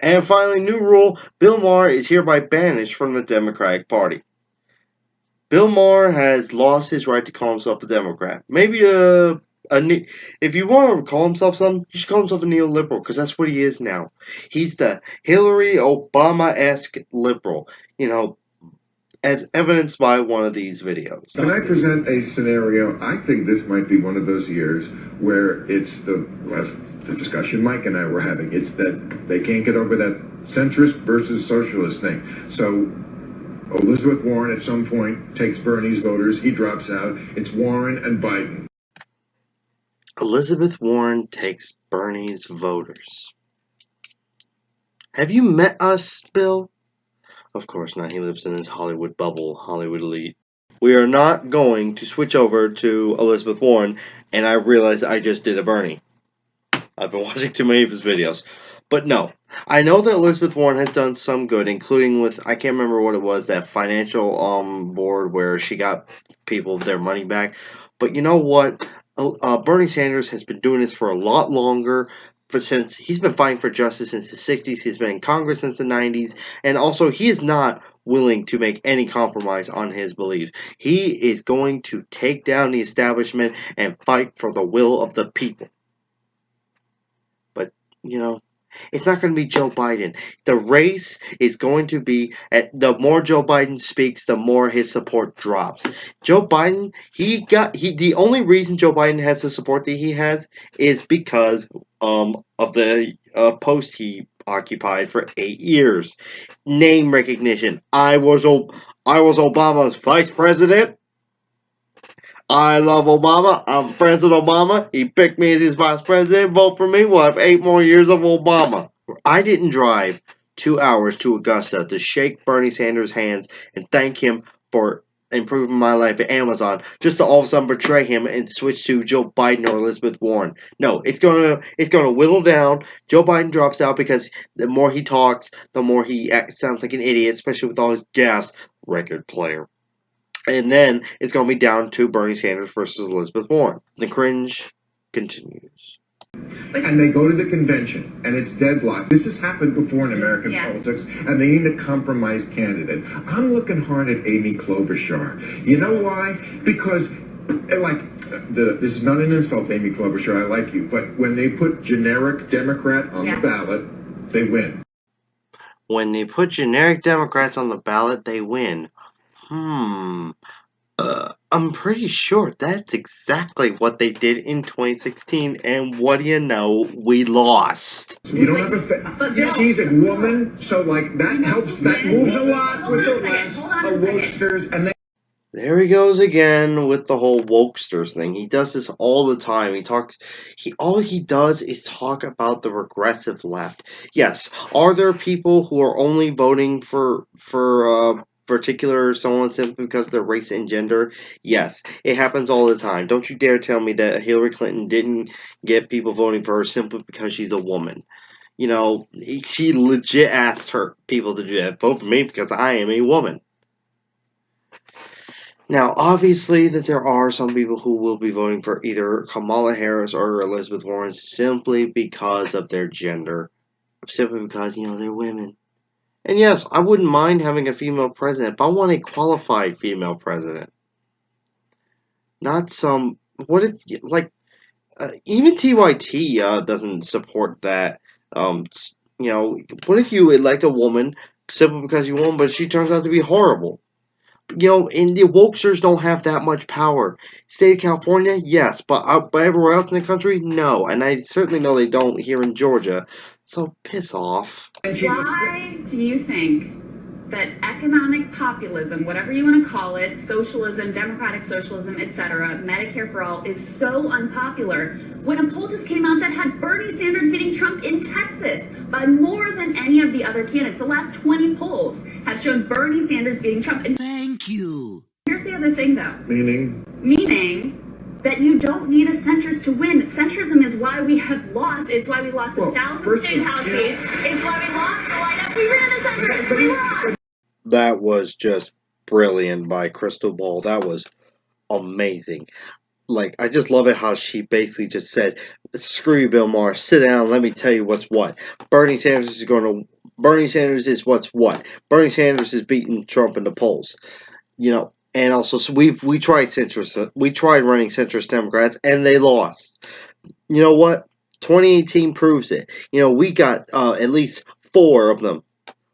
And finally, new rule, Bill Maher is hereby banished from the Democratic Party. Bill Maher has lost his right to call himself a Democrat. Maybe if you want to call himself something, you should call himself a neoliberal, because that's what he is now. He's the Hillary Obama-esque liberal, as evidenced by one of these videos. Can I present a scenario? I think this might be one of those years where it's the discussion Mike and I were having. It's that they can't get over that centrist versus socialist thing. So Elizabeth Warren at some point takes Bernie's voters. He drops out. It's Warren and Biden. Elizabeth Warren takes Bernie's voters. Have you met us, Bill? Of course not. He lives in his Hollywood bubble, Hollywood elite. We are not going to switch over to Elizabeth Warren, and I realized I just did a Bernie. I've been watching too many of his videos. But no, I know that Elizabeth Warren has done some good, including with, I can't remember what it was, that financial board where she got people their money back. But you know what? Bernie Sanders has been doing this for a lot longer. Since he's been fighting for justice since the 60s, he's been in Congress since the 90s, and also he is not willing to make any compromise on his beliefs. He is going to take down the establishment and fight for the will of the people. But, it's not going to be Joe Biden. The race is going to be, the more Joe Biden speaks, the more his support drops. Joe Biden, the only reason Joe Biden has the support that he has is because of the post he occupied for 8 years. Name recognition. I was Obama's vice president. I love Obama. I'm friends with Obama. He picked me as his vice president. Vote for me. We'll have 8 more years of Obama. I didn't drive 2 hours to Augusta to shake Bernie Sanders' hands and thank him for improving my life at Amazon, just to all of a sudden betray him and switch to Joe Biden or Elizabeth Warren. No, it's gonna whittle down. Joe Biden drops out because the more he talks, the more he sounds like an idiot, especially with all his gaffes. Record player. And then it's going to be down to Bernie Sanders versus Elizabeth Warren. The cringe continues. And they go to the convention, and it's deadlocked. This has happened before in American politics, and they need a compromise candidate. I'm looking hard at Amy Klobuchar. You know why? Because, this is not an insult, Amy Klobuchar, I like you, but when they put generic Democrat on the ballot, they win. When they put generic Democrats on the ballot, they win. I'm pretty sure that's exactly what they did in 2016, and what do you know? We lost. You don't have she's a woman, so that helps. That moves a lot with the rest of wokesters, and there he goes again with the whole wokesters thing. He does this all the time. All he does is talk about the regressive left. Yes, are there people who are only voting for particular someone simply because of their race and gender? Yes, it happens all the time. Don't you dare tell me that Hillary Clinton didn't get people voting for her simply because she's a woman. She legit asked her people to do that. Vote for me because I am a woman. Now, obviously, that there are some people who will be voting for either Kamala Harris or Elizabeth Warren simply because of their gender. Simply because, they're women. And yes, I wouldn't mind having a female president, but I want a qualified female president. Not some, even TYT doesn't support that. What if you elect a woman simply because you're a woman, but she turns out to be horrible? And the wokesters don't have that much power. State of California, yes, but everywhere else in the country, no. And I certainly know they don't here in Georgia. So piss off. Why do you think that economic populism, whatever you want to call it, socialism, democratic socialism, etc., Medicare for all, is so unpopular when a poll just came out that had Bernie Sanders beating Trump in Texas by more than any of the other candidates? The last 20 polls have shown Bernie Sanders beating Trump. Thank you. Here's the other thing, though. Meaning that you don't need a centrist to win. Centrism is why we have lost. It's why we lost 1,000 state house seats. It's why we lost the White House. We ran a centrist. We lost. That was just brilliant by Crystal Ball. That was amazing. I just love it how she basically just said, "Screw you, Bill Maher. Sit down. Let me tell you what's what. Bernie Sanders is going to. Bernie Sanders is what's what. Bernie Sanders is beating Trump in the polls. And also, so we tried centrist. We tried running centrist Democrats, and they lost. You know what? 2018 proves it. We got at least 4 of them.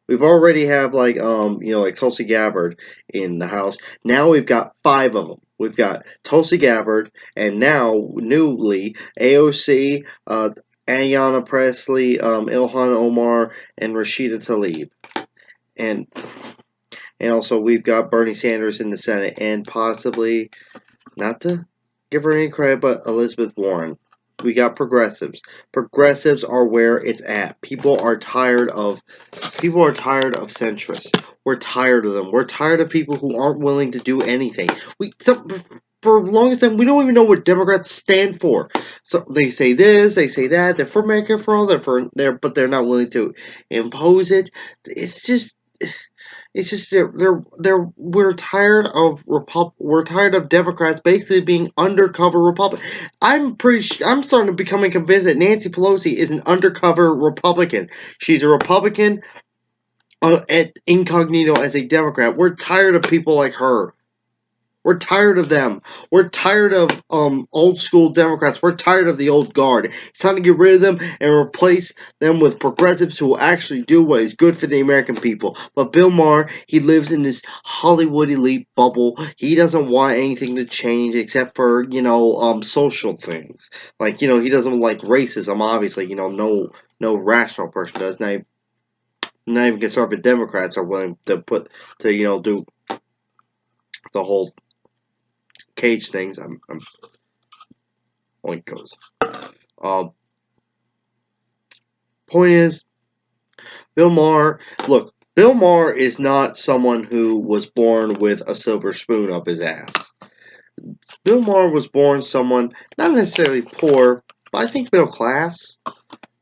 We've already have like Tulsi Gabbard in the House. Now we've got 5 of them. We've got Tulsi Gabbard, and now newly AOC, Ayanna Presley, Ilhan Omar, and Rashida Tlaib, and also we've got Bernie Sanders in the Senate, and possibly, not to give her any credit, but Elizabeth Warren. We got progressives. Progressives are where it's at. People are tired of centrists. We're tired of them. We're tired of people who aren't willing to do anything. For the longest time, we don't even know what Democrats stand for. So they say this, they say that. They're for Medicare for all. But they're not willing to impose it. It's just we're tired of we're tired of Democrats basically being undercover Republican. I'm starting to becoming convinced that Nancy Pelosi is an undercover Republican. She's a Republican at incognito as a Democrat. We're tired of people like her. We're tired of them. We're tired of old school Democrats. We're tired of the old guard. It's time to get rid of them and replace them with progressives who will actually do what is good for the American people. But Bill Maher, he lives in this Hollywood elite bubble. He doesn't want anything to change except for social things. He doesn't like racism. Obviously, no rational person does. Not even conservative Democrats are willing to do the whole cage things. I'm oinkos. Point is, Bill Maher. Look, Bill Maher is not someone who was born with a silver spoon up his ass. Bill Maher was born someone not necessarily poor, but I think middle class.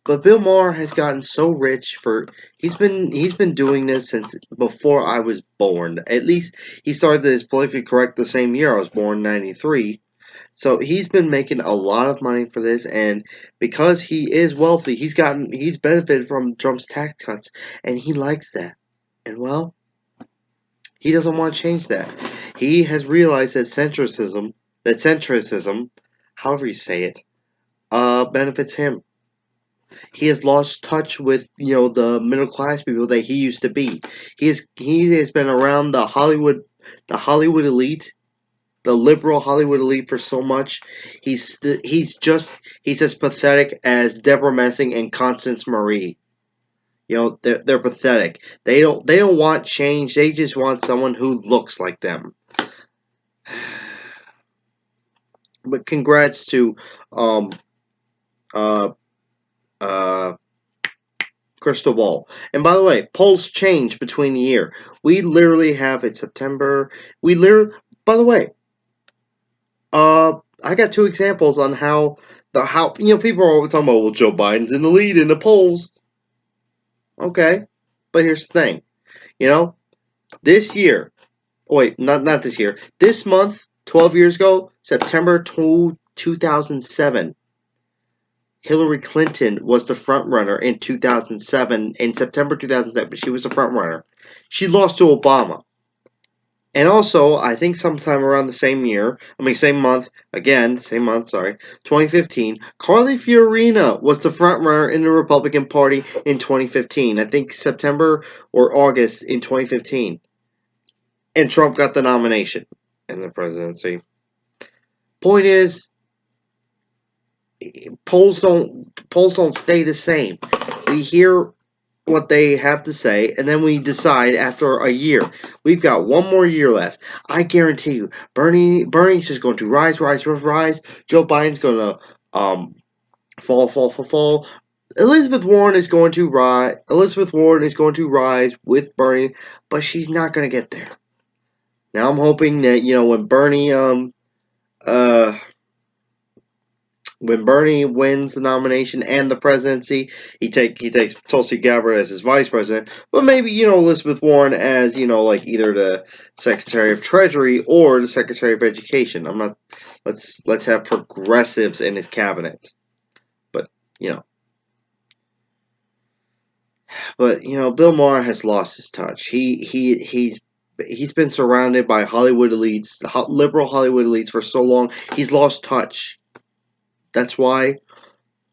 But Bill Maher has gotten so rich he's been doing this since before I was born. At least he started this politically correct the same year I was born, 93. So he's been making a lot of money for this, and because he is wealthy, he's benefited from Trump's tax cuts, and he likes that. And well, he doesn't want to change that. He has realized that centricism, however you say it, benefits him. He has lost touch with the middle class people that he used to be. He has been around the Hollywood elite, the liberal Hollywood elite for so much. He's as pathetic as Deborah Messing and Constance Marie. They're pathetic. They don't want change. They just want someone who looks like them. But congrats to uh uh Crystal Ball. And by the way, polls change between the year. We literally have it September. By the way, I got 2 examples on how people are always talking about, well, Joe Biden's in the lead in the polls. Okay, but here's the thing, this year. Wait, not this year. This month, 12 years ago, September 2007. Hillary Clinton was the front runner in 2007. In September 2007, she was the front runner. She lost to Obama. And also, I think sometime around the same month, again, same month, sorry, 2015, Carly Fiorina was the front runner in the Republican Party in 2015. I think September or August in 2015. And Trump got the nomination in the presidency. Point is, polls don't stay the same. We hear what they have to say, and then we decide after a year. We've got 1 more year left. I guarantee you, Bernie's just going to rise. Joe Biden's going to fall. Elizabeth Warren is going to rise. With Bernie, but she's not going to get there. Now I'm hoping that when Bernie wins the nomination and the presidency, he takes Tulsi Gabbard as his vice president, but maybe Elizabeth Warren as either the Secretary of Treasury or the Secretary of Education. I'm not Let's have progressives in his cabinet. But you know, Bill Maher has lost his touch. He's been surrounded by Hollywood elites, liberal Hollywood elites for so long. He's lost touch. That's why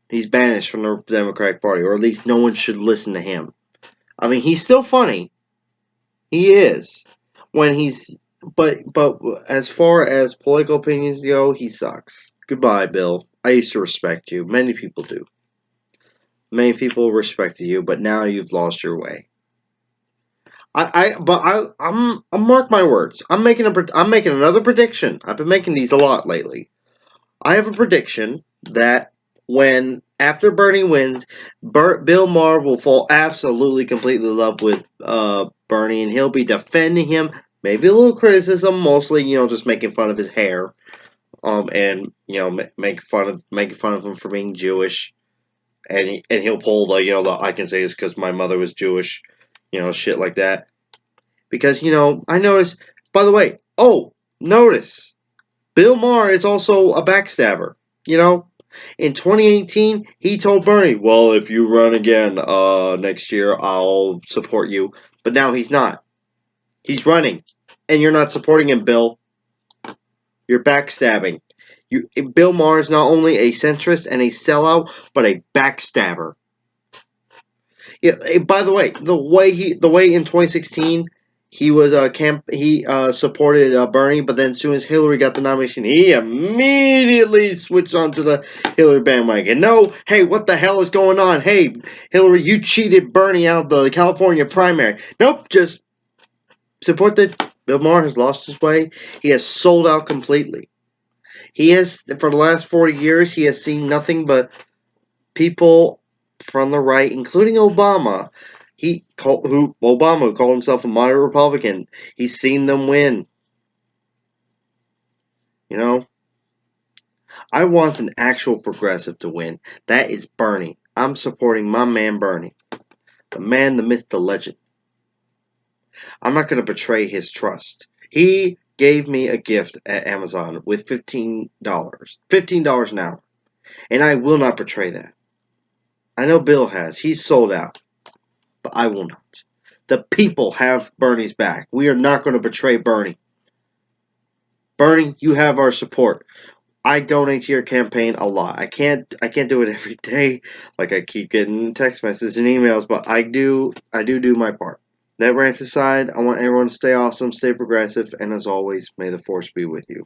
he's banished from the Democratic Party, or at least no one should listen to him. I mean, he's still funny. He is when he's, but as far as political opinions go, he sucks. Goodbye, Bill. I used to respect you. Many people do. Many people respected you, but now you've lost your way. I'm mark my words. I'm making another prediction. I've been making these a lot lately. I have a prediction that when after Bernie wins, Bill Maher will fall absolutely completely in love with Bernie, and he'll be defending him. Maybe a little criticism, mostly just making fun of his hair, and making fun of him for being Jewish, and he'll pull the I can say this because my mother was Jewish, shit like that. Because I noticed. By the way, notice Bill Maher is also a backstabber. You know, in 2018, he told Bernie, "Well, if you run again next year, I'll support you." But now he's not. He's running, and you're not supporting him, Bill. You're backstabbing. Bill Maher is not only a centrist and a sellout, but a backstabber. Yeah. By the way, the way in 2016 he was supported Bernie, but then as soon as Hillary got the nomination, he immediately switched onto the Hillary bandwagon. No, hey, what the hell is going on? Hey, Hillary, you cheated Bernie out of the California primary. Nope, just support the. Bill Maher has lost his way. He has sold out completely. He has, for the last 40 years, he has seen nothing but people from the right, including Obama. Obama, who called himself a moderate Republican. He's seen them win. I want an actual progressive to win. That is Bernie. I'm supporting my man Bernie. The man, the myth, the legend. I'm not going to betray his trust. He gave me a gift at Amazon with $15. $15 an hour. And I will not betray that. I know Bill has. He's sold out. But I will not. The people have Bernie's back. We are not going to betray Bernie. Bernie, you have our support. I donate to your campaign a lot. I can't do it every day. Like I keep getting text messages and emails, but I do my part. That rant aside, I want everyone to stay awesome, stay progressive, and as always, may the force be with you.